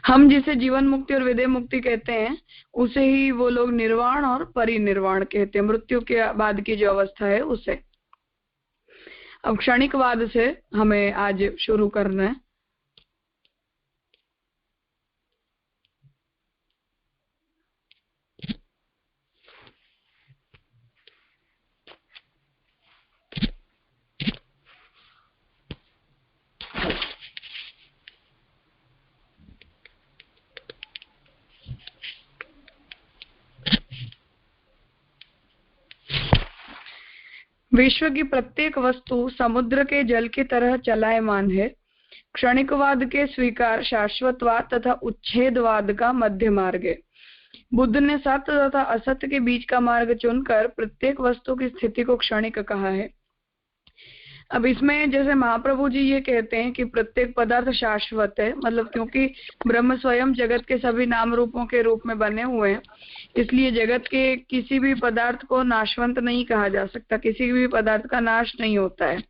हम जिसे जीवन मुक्ति और विदेह मुक्ति कहते हैं उसे ही वो लोग निर्वाण और परिनिर्वाण कहते हैं, मृत्यु के बाद की जो अवस्था है उसे। अब क्षणिकवाद से हमें आज शुरू करना है। विश्व की प्रत्येक वस्तु समुद्र के जल की तरह चलायमान है। क्षणिकवाद के स्वीकार शाश्वतवाद तथा उच्छेदवाद का मध्य मार्ग है। बुद्ध ने सत्य तथा असत्य के बीच का मार्ग चुनकर प्रत्येक वस्तु की स्थिति को क्षणिक कहा है। अब इसमें जैसे महाप्रभु जी ये कहते हैं कि प्रत्येक पदार्थ शाश्वत है, मतलब क्योंकि ब्रह्म स्वयं जगत के सभी नाम रूपों के रूप में बने हुए हैं, इसलिए जगत के किसी भी पदार्थ को नाशवंत नहीं कहा जा सकता, किसी भी पदार्थ का नाश नहीं होता है।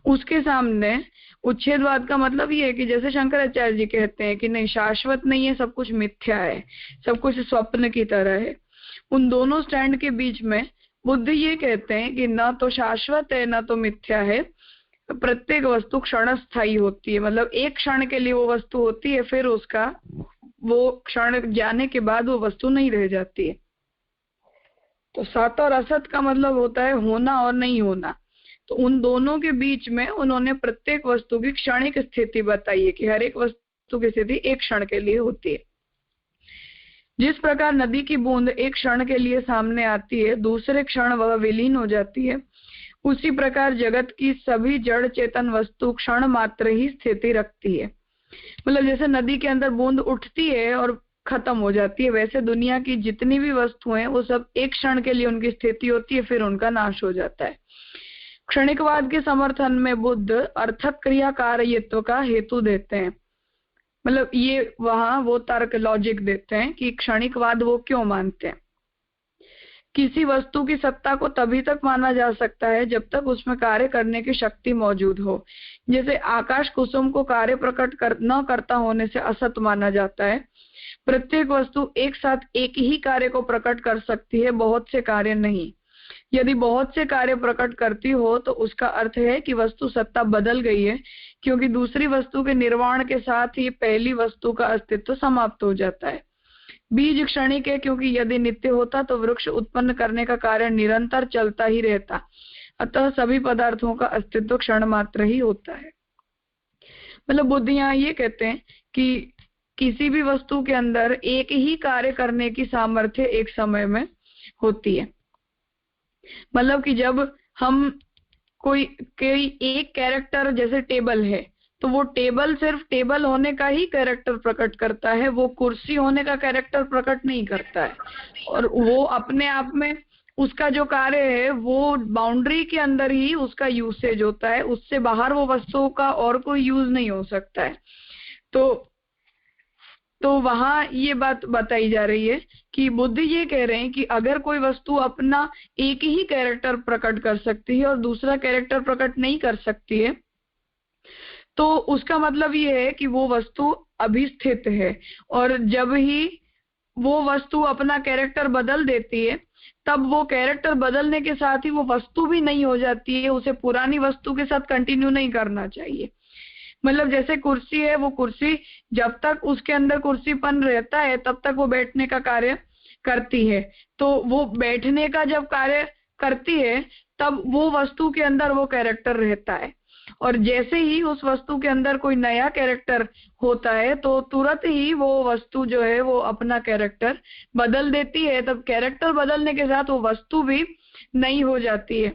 उसके सामने उच्छेदवाद का मतलब ये है कि जैसे शंकराचार्य जी कहते हैं कि नहीं, शाश्वत नहीं है, सब कुछ मिथ्या है, सब कुछ स्वप्न की तरह है। उन दोनों स्टैंड के बीच में बुद्ध ये कहते हैं कि न तो शाश्वत है न तो मिथ्या है, प्रत्येक वस्तु क्षणस्थायी होती है, मतलब एक क्षण के लिए वो वस्तु होती है, फिर उसका वो क्षण जाने के बाद वो वस्तु नहीं रह जाती है। तो सत और असत का मतलब होता है होना और नहीं होना। तो उन दोनों के बीच में उन्होंने प्रत्येक वस्तु की क्षणिक स्थिति बताई है कि हर एक वस्तु की स्थिति एक क्षण के लिए होती है। जिस प्रकार नदी की बूंद एक क्षण के लिए सामने आती है, दूसरे क्षण वह विलीन हो जाती है, उसी प्रकार जगत की सभी जड़ चेतन वस्तु क्षण मात्र ही स्थिति रखती है। मतलब जैसे नदी के अंदर बूंद उठती है और खत्म हो जाती है, वैसे दुनिया की जितनी भी वस्तुएं वो सब एक क्षण के लिए उनकी स्थिति होती है, फिर उनका नाश हो जाता है। क्षणिकवाद के समर्थन में बुद्ध अर्थक क्रिया कार्यत्व का हेतु देते हैं, मतलब ये वहां वो तर्क लॉजिक देते हैं कि क्षणिकवाद वो क्यों मानते हैं। किसी वस्तु की सत्ता को तभी तक माना जा सकता है जब तक उसमें कार्य करने की शक्ति मौजूद हो। जैसे आकाश कुसुम को कार्य प्रकट न करता होने से असत माना जाता है। प्रत्येक वस्तु एक साथ एक ही कार्य को प्रकट कर सकती है, बहुत से कार्य नहीं। यदि बहुत से कार्य प्रकट करती हो तो उसका अर्थ है कि वस्तु सत्ता बदल गई है, क्योंकि दूसरी वस्तु के निर्वाण के साथ ही पहली वस्तु का अस्तित्व समाप्त हो जाता है। बीज क्षणिक है, क्योंकि यदि नित्य होता तो वृक्ष उत्पन्न करने का कार्य निरंतर चलता ही रहता। अतः सभी पदार्थों का अस्तित्व क्षण मात्र ही होता है। मतलब बुद्ध यहाँ ये कहते हैं कि किसी भी वस्तु के अंदर एक ही कार्य करने की सामर्थ्य एक समय में होती है। मतलब कि जब हम कोई एक कैरेक्टर, जैसे टेबल है, तो वो टेबल सिर्फ टेबल होने का ही कैरेक्टर प्रकट करता है, वो कुर्सी होने का कैरेक्टर प्रकट नहीं करता है। और वो अपने आप में उसका जो कार्य है वो बाउंड्री के अंदर ही उसका यूसेज होता है, उससे बाहर वो वस्तुओं का और कोई यूज नहीं हो सकता है। तो वहां ये बात बताई जा रही है कि बुद्ध ये कह रहे हैं कि अगर कोई वस्तु अपना एक ही कैरेक्टर प्रकट कर सकती है और दूसरा कैरेक्टर प्रकट नहीं कर सकती है, तो उसका मतलब ये है कि वो वस्तु अभिस्थित है। और जब ही वो वस्तु अपना कैरेक्टर बदल देती है, तब वो कैरेक्टर बदलने के साथ ही वो वस्तु भी नहीं हो जाती है, उसे पुरानी वस्तु के साथ कंटिन्यू नहीं करना चाहिए। मतलब जैसे कुर्सी है, वो कुर्सी जब तक उसके अंदर कुर्सीपन रहता है तब तक वो बैठने का कार्य करती है। तो वो बैठने का जब कार्य करती है तब वो वस्तु के अंदर वो कैरेक्टर रहता है, और जैसे ही उस वस्तु के अंदर कोई नया कैरेक्टर होता है तो तुरंत ही वो वस्तु जो है वो अपना कैरेक्टर बदल देती है। तब कैरेक्टर बदलने के साथ वो वस्तु भी नई हो जाती है।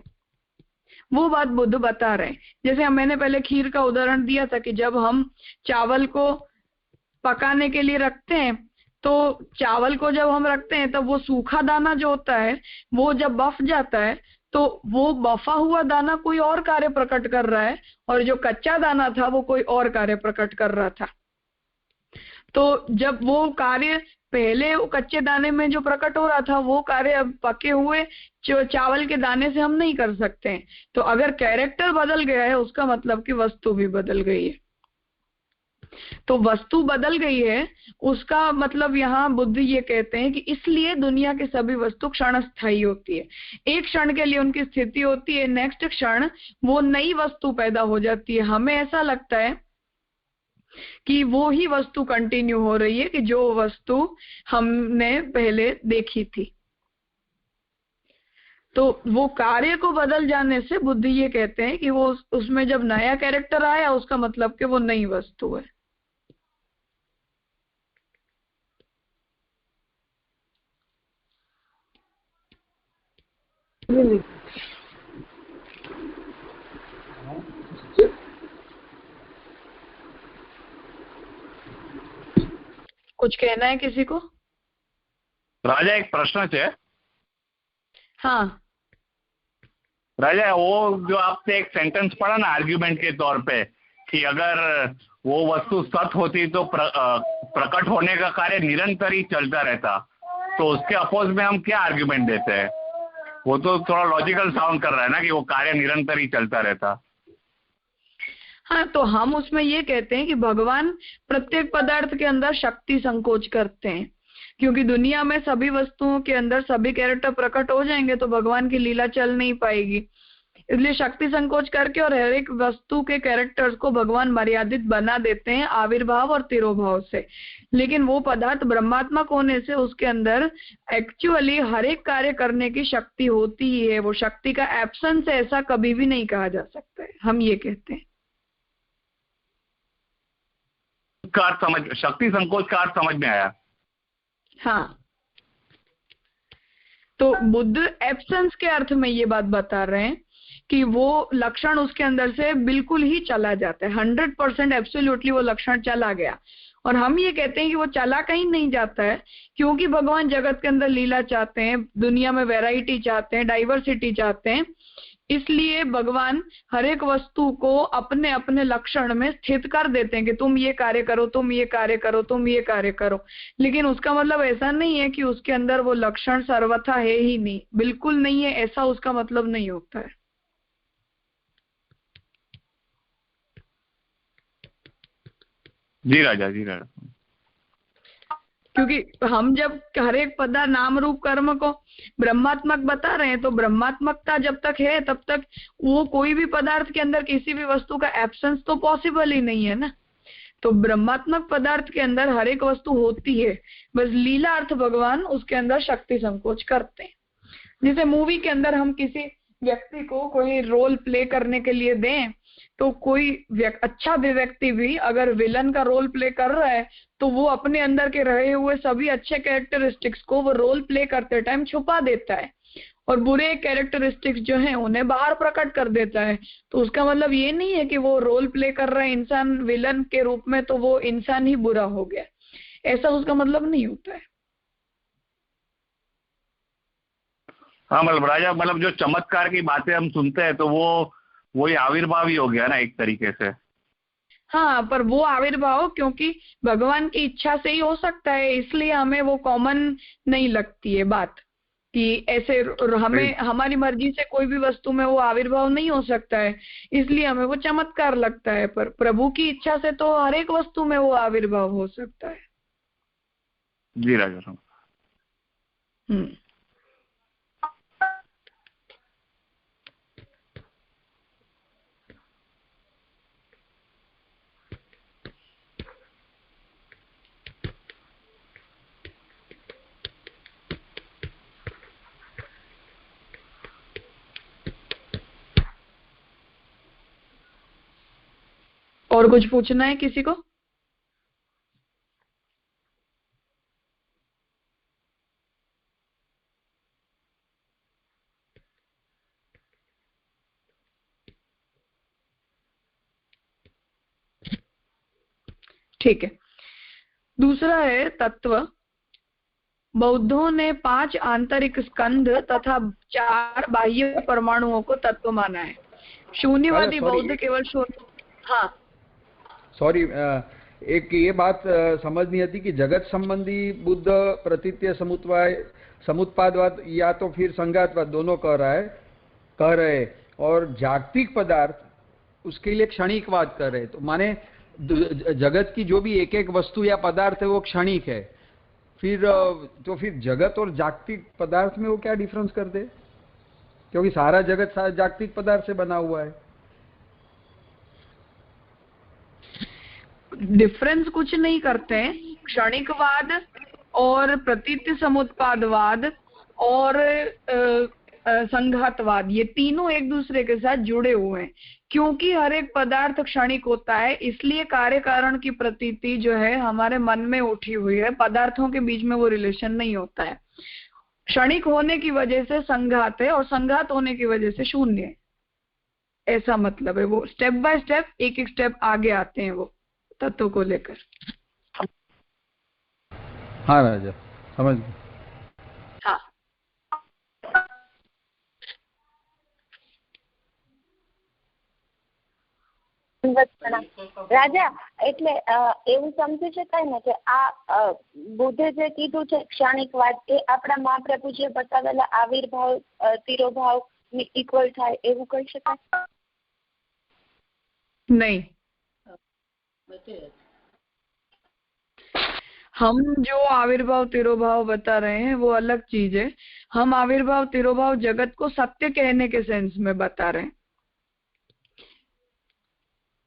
वो बात बुद्ध बता रहे हैं। जैसे मैंने पहले खीर का उदाहरण दिया था कि जब हम चावल को पकाने के लिए रखते हैं, तो चावल को जब हम रखते हैं तब वो सूखा दाना जो होता है वो जब बफ जाता है तो वो बफा हुआ दाना कोई और कार्य प्रकट कर रहा है, और जो कच्चा दाना था वो कोई और कार्य प्रकट कर रहा था। तो जब वो कार्य पहले वो कच्चे दाने में जो प्रकट हो रहा था वो कार्य अब पके हुए चावल के दाने से हम नहीं कर सकते हैं। तो अगर कैरेक्टर बदल गया है उसका मतलब कि वस्तु भी बदल गई है। तो वस्तु बदल गई है, उसका मतलब यहाँ बुद्ध ये कहते हैं कि इसलिए दुनिया के सभी वस्तु क्षणस्थायी होती है। एक क्षण के लिए उनकी स्थिति होती है, नेक्स्ट क्षण वो नई वस्तु पैदा हो जाती है। हमें ऐसा लगता है कि वो ही वस्तु कंटिन्यू हो रही है कि जो वस्तु हमने पहले देखी थी। तो वो कार्य को बदल जाने से बुद्ध ये कहते हैं कि वो उसमें जब नया कैरेक्टर आया उसका मतलब कि वो नई वस्तु है। कुछ कहना है किसी को? राजा एक प्रश्न है। हाँ राजा, वो जो आपने एक सेंटेंस पढ़ा ना आर्ग्यूमेंट के तौर पे कि अगर वो वस्तु सत होती तो प्रकट होने का कार्य निरंतर ही चलता रहता, तो उसके अपोज में हम क्या आर्ग्यूमेंट देते हैं? वो तो थोड़ा लॉजिकल साउंड कर रहा है ना कि वो कार्य निरंतर ही चलता रहता। हाँ, तो हम उसमें ये कहते हैं कि भगवान प्रत्येक पदार्थ के अंदर शक्ति संकोच करते हैं, क्योंकि दुनिया में सभी वस्तुओं के अंदर सभी कैरेक्टर प्रकट हो जाएंगे तो भगवान की लीला चल नहीं पाएगी। इसलिए शक्ति संकोच करके और हर एक वस्तु के कैरेक्टर्स को भगवान मर्यादित बना देते हैं आविर्भाव और तिरोभाव से। लेकिन वो पदार्थ ब्रह्मात्मक होने से उसके अंदर एक्चुअली हर एक कार्य करने की शक्ति होती ही है। वो शक्ति का एब्सेंस है ऐसा कभी भी नहीं कहा जा सकता है, हम ये कहते हैं। शक्ति संकोच का अर्थ समझ में आया। हाँ, तो बुद्ध एब्सेंस के अर्थ में ये बात बता रहे हैं कि वो लक्षण उसके अंदर से बिल्कुल ही चला जाता है, 100% एब्सोल्युटली वो लक्षण चला गया। और हम ये कहते हैं कि वो चला कहीं नहीं जाता है, क्योंकि भगवान जगत के अंदर लीला चाहते हैं, दुनिया में वैरायटी चाहते हैं, डाइवर्सिटी चाहते हैं। इसलिए भगवान हर एक वस्तु को अपने अपने लक्षण में स्थित कर देते हैं कि तुम ये कार्य करो, तुम ये कार्य करो, तुम ये कार्य करो। लेकिन उसका मतलब ऐसा नहीं है कि उसके अंदर वो लक्षण सर्वथा है ही नहीं, बिल्कुल नहीं है, ऐसा उसका मतलब नहीं होता है। जी राजा, जी राजा। क्योंकि हम जब हर एक पदार्थ नाम रूप कर्म को ब्रह्मात्मक बता रहे हैं, तो ब्रह्मात्मकता जब तक है तब तक वो कोई भी पदार्थ के अंदर किसी भी वस्तु का एब्सेंस तो पॉसिबल ही नहीं है ना। तो ब्रह्मात्मक पदार्थ के अंदर हर एक वस्तु होती है, बस लीला अर्थ भगवान उसके अंदर शक्ति संकोच करते हैं। जैसे मूवी के अंदर हम किसी व्यक्ति को कोई रोल प्ले करने के लिए दें, तो कोई अच्छा भी व्यक्ति भी अगर विलन का रोल प्ले कर रहा है तो वो अपने अंदर के रहे हुए सभी अच्छे कैरेक्टरिस्टिक्स को वो रोल प्ले करते टाइम छुपा देता है और बुरे कैरेक्टरिस्टिक्स जो हैं उन्हें बाहर प्रकट कर देता है। तो उसका मतलब ये नहीं है कि वो रोल प्ले कर रहा है इंसान विलन के रूप में तो वो इंसान ही बुरा हो गया, ऐसा उसका मतलब नहीं होता है। हाँ, मतलब राजा, मतलब जो चमत्कार की बातें हम सुनते हैं तो वही आविर्भाव ही हो गया ना एक तरीके से। हाँ, पर वो आविर्भाव क्योंकि भगवान की इच्छा से ही हो सकता है, इसलिए हमें वो कॉमन नहीं लगती है बात कि ऐसे हमें हमारी मर्जी से कोई भी वस्तु में वो आविर्भाव नहीं हो सकता है, इसलिए हमें वो चमत्कार लगता है। पर प्रभु की इच्छा से तो हर एक वस्तु में वो आविर्भाव हो सकता है। जी राजा। और कुछ पूछना है किसी को? ठीक है, दूसरा है तत्व। बौद्धों ने 5 आंतरिक स्कंध तथा 4 बाह्य परमाणुओं को तत्व माना है। शून्यवादी बौद्ध केवल शून्य। हाँ सॉरी, एक ये बात समझनी थी कि जगत संबंधी बुद्ध प्रतीत्य समुत्पादवाद या तो फिर संघातवाद दोनों कह रहे, और जागतिक पदार्थ उसके लिए क्षणिकवाद कर रहे। तो माने जगत की जो भी एक एक वस्तु या पदार्थ है वो क्षणिक है, फिर तो फिर जगत और जागतिक पदार्थ में वो क्या डिफरेंस कर दे? क्योंकि सारा जगत जागतिक पदार्थ से बना हुआ है। डिफरेंस कुछ नहीं करते हैं। क्षणिकवाद और प्रतीति समुत्पादवाद और संघातवाद, ये तीनों एक दूसरे के साथ जुड़े हुए हैं। क्योंकि हर एक पदार्थ क्षणिक होता है, इसलिए कार्य कारण की प्रतीति जो है हमारे मन में उठी हुई है, पदार्थों के बीच में वो रिलेशन नहीं होता है। क्षणिक होने की वजह से संघात है और संघात होने की वजह से शून्य है, ऐसा मतलब है। वो स्टेप बाय स्टेप, एक एक स्टेप आगे आते हैं वो तत्व को लेकर। हाँ राजा, समझ गए। हाँ, રાજા એટલે એવું સમજી શકાય ને કે આ બુદ્ધે જે કીધું છે ક્ષણિકવાદ, એ આપણા મહાપ્રભુજીએ બતાવેલા આવિર્ભાવ તિરોભાવ ઇક્વલ થાય એવું કહી શકાય? नहीं, हम जो आविर्भाव तिरोभाव बता रहे हैं वो अलग चीज है। हम आविर्भाव तिरोभाव जगत को सत्य कहने के सेंस में बता रहे हैं।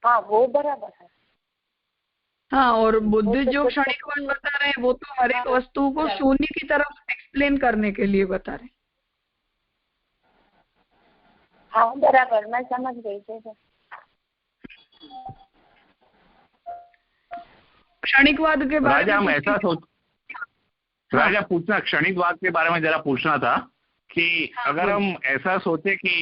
हाँ, वो बराबर है। हाँ, और बुद्ध जो क्षणिकवाद बता रहे हैं वो तो हर एक वस्तु को शून्य की तरफ एक्सप्लेन करने के लिए बता रहे हैं। हाँ बराबर, मैं समझ गई थी। क्षणिकवाद के बारे राजा, हम में ऐसा सोच राजा पूछना, क्षणिकवाद के बारे में जरा पूछना था कि अगर हम ऐसा सोचे कि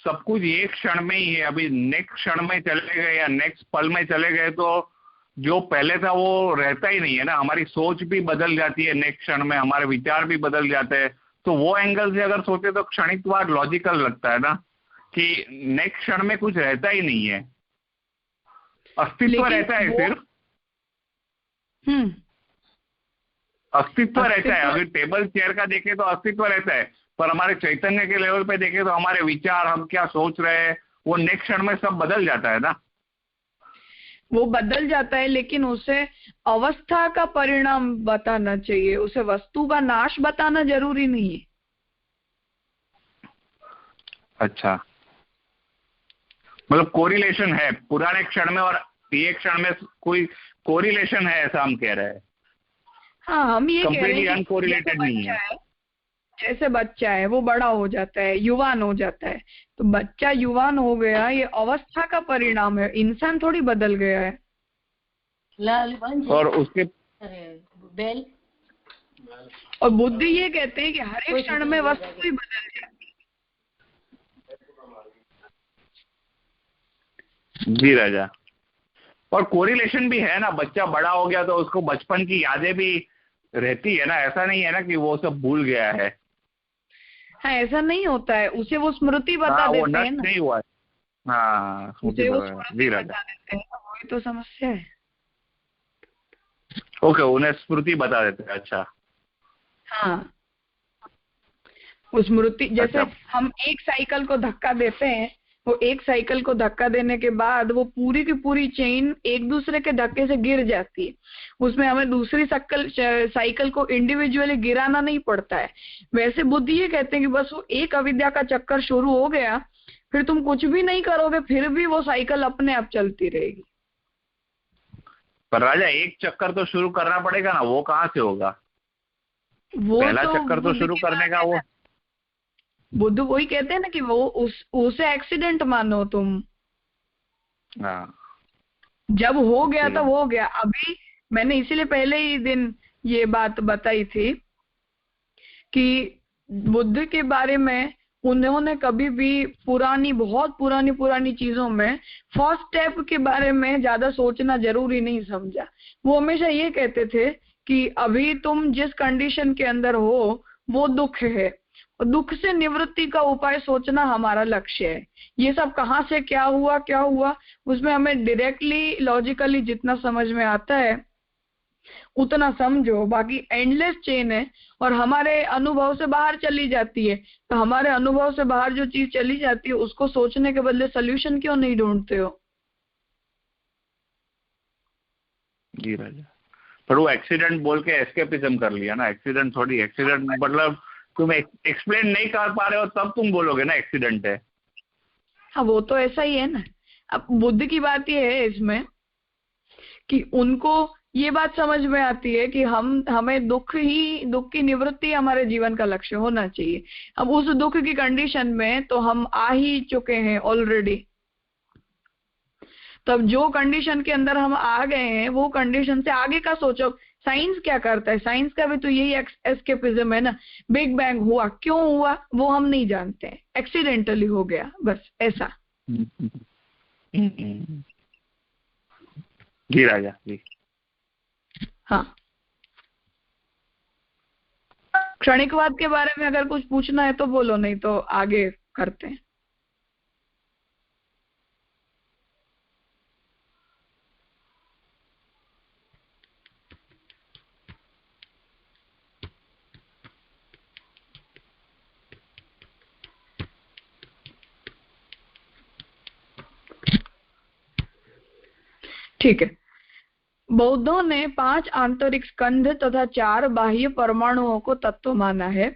सब कुछ एक क्षण में ही है, अभी नेक्स्ट क्षण में चले गए या नेक्स्ट पल में चले गए, तो जो पहले था वो रहता ही नहीं है ना। हमारी सोच भी बदल जाती है नेक्स्ट क्षण में, हमारे विचार भी बदल जाते हैं। तो वो एंगल से अगर सोचे तो क्षणिकवाद लॉजिकल लगता है ना, कि नेक्स्ट क्षण में कुछ रहता ही नहीं है, अस्तित्व रहता है सिर्फ। अस्तित्व रहता है। अगर टेबल चेयर का देखें तो अस्तित्व रहता है, पर हमारे चैतन्य के लेवल पे देखें तो हमारे विचार, हम क्या सोच रहे हैं, वो नेक्स्ट क्षण में सब बदल जाता है ना। वो बदल जाता है, लेकिन उसे अवस्था का परिणाम बताना चाहिए, उसे वस्तु का नाश बताना जरूरी नहीं है। अच्छा, मतलब कोरिलेशन है पुराने क्षण में और ये क्षण में, कोई कोरिलेशन है ऐसा हम कह रहे हैं। हाँ, हम ये कह रहे हैं कि अनकोरिलेटेड नहीं है। जैसे बच्चा है वो बड़ा हो जाता है, युवान हो जाता है, तो बच्चा युवान हो गया, ये अवस्था का परिणाम है, इंसान थोड़ी बदल गया है। और उसके बेल और बुद्धि ये कहते हैं कि हर एक क्षण में वस्तु ही बदल जाती है। जी राजा, और कोरिलेशन भी है ना, बच्चा बड़ा हो गया तो उसको बचपन की यादें भी रहती है ना, ऐसा नहीं है ना कि वो सब भूल गया है। हाँ, ऐसा नहीं होता है, उसे वो स्मृति बता देते हैं ना। नहीं हुआ है। हाँ, उसे वो स्मृति बता देते हैं, वही तो समस्या है। ओके, उन्हें स्मृति बता देते हैं। अच्छा, हाँ, वो स्मृति, जैसे हम एक साइकिल को धक्का देते हैं, वो एक साइकिल को धक्का देने के बाद वो पूरी की पूरी चेन एक दूसरे के धक्के से गिर जाती है, उसमें हमें दूसरी साइकिल को इंडिविजुअली गिराना नहीं पड़ता है। वैसे बुद्धि ये कहते हैं कि बस वो एक अविद्या का चक्कर शुरू हो गया, फिर तुम कुछ भी नहीं करोगे, फिर भी वो साइकिल अपने आप चलती रहेगी। पर राजा, एक चक्कर तो शुरू करना पड़ेगा ना, वो कहाँ से होगा? वो पहला चक्कर तो शुरू करने का वो बुद्ध वही कहते हैं ना कि वो उसे एक्सीडेंट मानो तुम। हाँ, जब हो गया तो हो गया। अभी मैंने इसीलिए पहले ही दिन ये बात बताई थी कि बुद्ध के बारे में उन्होंने कभी भी बहुत पुरानी चीजों में फर्स्ट स्टेप के बारे में ज्यादा सोचना जरूरी नहीं समझा। वो हमेशा ये कहते थे कि अभी तुम जिस कंडीशन के अंदर हो वो दुख है, और दुख से निवृत्ति का उपाय सोचना हमारा लक्ष्य है। ये सब कहाँ से क्या हुआ उसमें हमें डायरेक्टली लॉजिकली जितना समझ में आता है उतना समझो, बाकी एंडलेस चेन है और हमारे अनुभव से बाहर चली जाती है। तो हमारे अनुभव से बाहर जो चीज चली जाती है उसको सोचने के बदले सोल्यूशन क्यों नहीं ढूंढते हो? जी राजा, पर वो एक्सीडेंट बोल के एस्केपिज्म कर लिया ना। एक्सीडेंट थोड़ी, एक्सीडेंट मतलब तुम एक्सप्लेन नहीं कर पा रहे हो तब तुम बोलोगे ना एक्सीडेंट है। हाँ, वो तो ऐसा ही है ना। अब बुद्ध की बात ये है इसमें कि उनको ये बात समझ में आती है कि हमें दुख की निवृत्ति हमारे जीवन का लक्ष्य होना चाहिए। अब उस दुख की कंडीशन में तो हम आ ही चुके हैं ऑलरेडी। तब जो कंडीशन के अंदर हम आ गए हैं वो कंडीशन से आगे का सोचो। साइंस क्या करता है? साइंस का भी तो यही एस्केपिज्म है ना। बिग बैंग हुआ, क्यों हुआ वो हम नहीं जानते हैं, एक्सीडेंटली हो गया, बस ऐसा। जी राजा जी। हाँ, क्षणिकवाद के बारे में अगर कुछ पूछना है तो बोलो, नहीं तो आगे करते हैं। ठीक है। बौद्धों ने 5 आंतरिक स्कंध तथा 4 बाह्य परमाणुओं को तत्व माना है।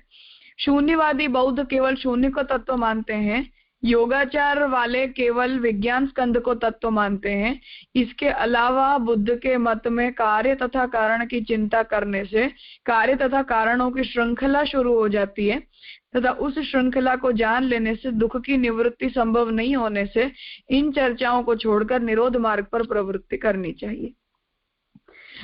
शून्यवादी बौद्ध केवल शून्य को तत्व मानते हैं। योगाचार वाले केवल विज्ञान स्कंध को तत्व मानते हैं। इसके अलावा बुद्ध के मत में कार्य तथा कारण की चिंता करने से कार्य तथा कारणों की श्रृंखला शुरू हो जाती है तथा उस श्रृंखला को जान लेने से दुख की निवृत्ति संभव नहीं होने से इन चर्चाओं को छोड़कर निरोध मार्ग पर प्रवृत्ति करनी चाहिए।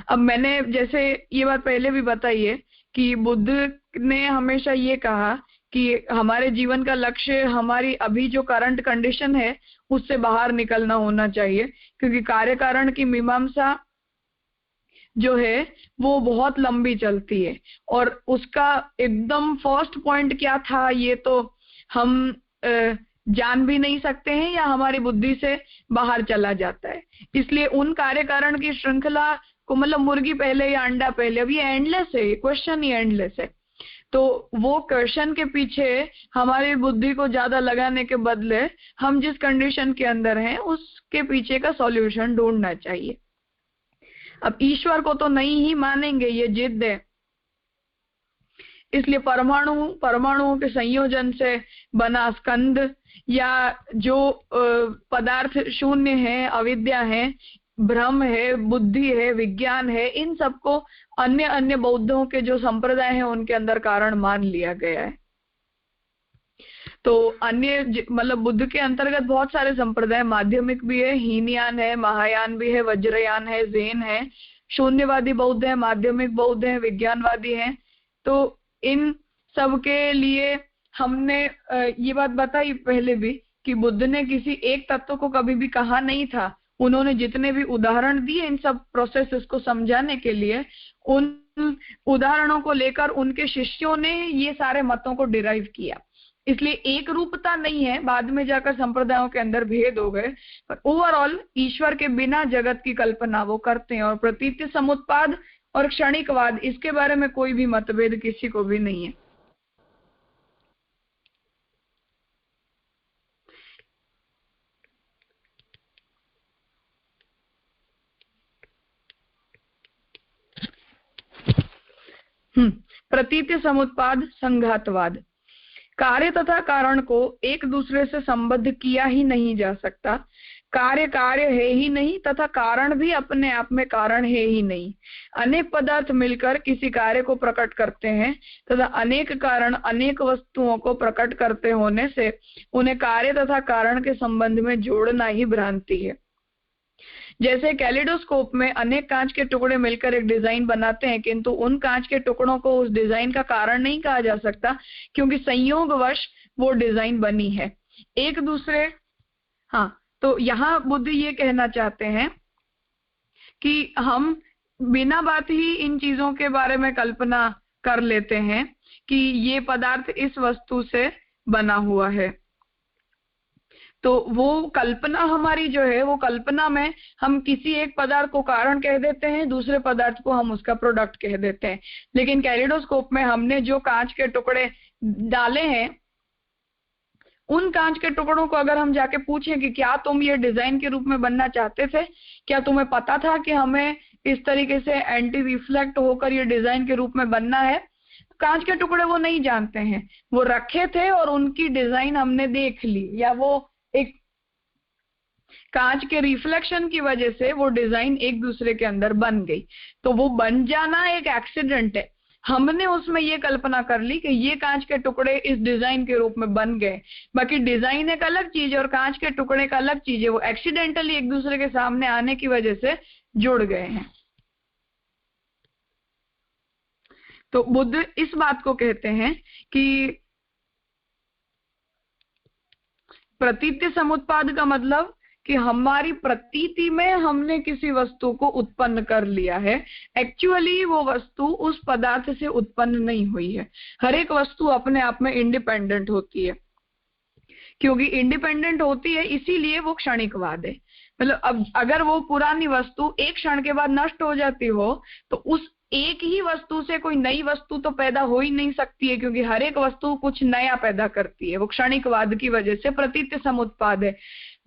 अब मैंने जैसे ये बात पहले भी बताई है कि बुद्ध ने हमेशा ये कहा कि हमारे जीवन का लक्ष्य हमारी अभी जो करंट कंडीशन है उससे बाहर निकलना होना चाहिए, क्योंकि कार्य कारण की मीमांसा जो है वो बहुत लंबी चलती है और उसका एकदम फर्स्ट पॉइंट क्या था ये तो हम जान भी नहीं सकते हैं या हमारी बुद्धि से बाहर चला जाता है। इसलिए उन कार्य कारण की श्रृंखला को, मतलब मुर्गी पहले या अंडा पहले, अब ये एंडलेस है, ये क्वेश्चन ही एंडलेस है। तो वो क्वेश्चन के पीछे हमारी बुद्धि को ज्यादा लगाने के बदले हम जिस कंडीशन के अंदर हैं उसके पीछे का सॉल्यूशन ढूंढना चाहिए। अब ईश्वर को तो नहीं ही मानेंगे, ये जिद है। इसलिए परमाणुओं के संयोजन से बना स्कंद या जो पदार्थ शून्य है, अविद्या है, भ्रम है, बुद्धि है, विज्ञान है, इन सबको अन्य अन्य बौद्धों के जो संप्रदाय हैं उनके अंदर कारण मान लिया गया है। तो अन्य मतलब बुद्ध के अंतर्गत बहुत सारे संप्रदाय, माध्यमिक भी है, हीनयान है, महायान भी है, वज्रयान है, जैन है, शून्यवादी बौद्ध है, माध्यमिक बौद्ध है, विज्ञानवादी है। तो इन सब के लिए हमने ये बात बताई पहले भी कि बुद्ध ने किसी एक तत्व को कभी भी कहा नहीं था। उन्होंने जितने भी उदाहरण दिए इन सब प्रोसेसेस को समझाने के लिए, उन उदाहरणों को लेकर उनके शिष्यों ने ये सारे मतों को डिराइव किया। इसलिए एक रूपता नहीं है, बाद में जाकर संप्रदायों के अंदर भेद हो गए, पर ओवरऑल ईश्वर के बिना जगत की कल्पना वो करते हैं। और प्रतीत्य समुत्पाद और क्षणिकवाद, इसके बारे में कोई भी मतभेद किसी को भी नहीं है। प्रतीत्य समुत्पाद संघातवाद। कार्य तथा कारण को एक दूसरे से संबद्ध किया ही नहीं जा सकता। कार्य कार्य है ही नहीं तथा कारण भी अपने आप में कारण है ही नहीं। अनेक पदार्थ मिलकर किसी कार्य को प्रकट करते हैं तथा अनेक कारण अनेक वस्तुओं को प्रकट करते होने से उन्हें कार्य तथा कारण के संबंध में जोड़ना ही भ्रांति है। जैसे कैलिडोस्कोप में अनेक कांच के टुकड़े मिलकर एक डिजाइन बनाते हैं, किंतु उन कांच के टुकड़ों को उस डिजाइन का कारण नहीं कहा जा सकता, क्योंकि संयोगवश वो डिजाइन बनी है एक दूसरे। हाँ, तो यहाँ बुद्ध ये कहना चाहते हैं कि हम बिना बात ही इन चीजों के बारे में कल्पना कर लेते हैं कि ये पदार्थ इस वस्तु से बना हुआ है। तो वो कल्पना हमारी जो है, वो कल्पना में हम किसी एक पदार्थ को कारण कह देते हैं, दूसरे पदार्थ को हम उसका प्रोडक्ट कह देते हैं। लेकिन कैलिडोस्कोप में हमने जो कांच के टुकड़े डाले हैं, उन कांच के टुकड़ों को अगर हम जाके पूछें कि क्या तुम ये डिजाइन के रूप में बनना चाहते थे, क्या तुम्हें पता था कि हमें इस तरीके से एंटी रिफ्लेक्ट होकर ये डिजाइन के रूप में बनना है। कांच के टुकड़े वो नहीं जानते हैं, वो रखे थे और उनकी डिजाइन हमने देख ली, या वो एक कांच के रिफ्लेक्शन की वजह से वो डिजाइन एक दूसरे के अंदर बन गई। तो वो बन जाना एक एक्सीडेंट है, हमने उसमें ये कल्पना कर ली कि ये कांच के टुकड़े इस डिजाइन के रूप में बन गए। बाकी डिजाइन एक अलग चीज है और कांच के टुकड़े का अलग चीज है, वो एक्सीडेंटली एक दूसरे के सामने आने की वजह से जुड़ गए हैं। तो बुद्ध इस बात को कहते हैं कि प्रतीति समुत्पाद का मतलब कि हमारी प्रतीति में हमने किसी वस्तु को उत्पन्न कर लिया है, एक्चुअली वो वस्तु उस पदार्थ से उत्पन्न नहीं हुई है। हर एक वस्तु अपने आप में इंडिपेंडेंट होती है, क्योंकि इंडिपेंडेंट होती है इसीलिए वो क्षणिकवाद है। मतलब अब अगर वो पुरानी वस्तु एक क्षण के बाद नष्ट हो जाती हो तो उस एक ही वस्तु से कोई नई वस्तु तो पैदा हो ही नहीं सकती है, क्योंकि हर एक वस्तु कुछ नया पैदा करती है। वो क्षणिकवाद की वजह से प्रतीति समुत्पाद है।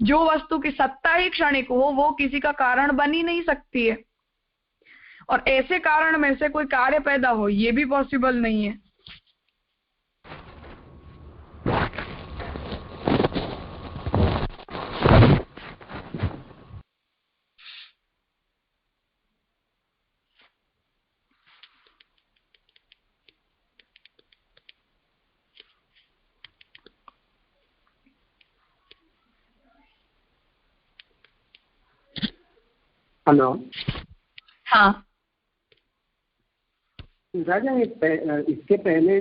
जो वस्तु की सत्ता ही क्षणिक हो वो किसी का कारण बन ही नहीं सकती है, और ऐसे कारण में से कोई कार्य पैदा हो ये भी पॉसिबल नहीं है। हेलो। हाँ राजा, इसके पहले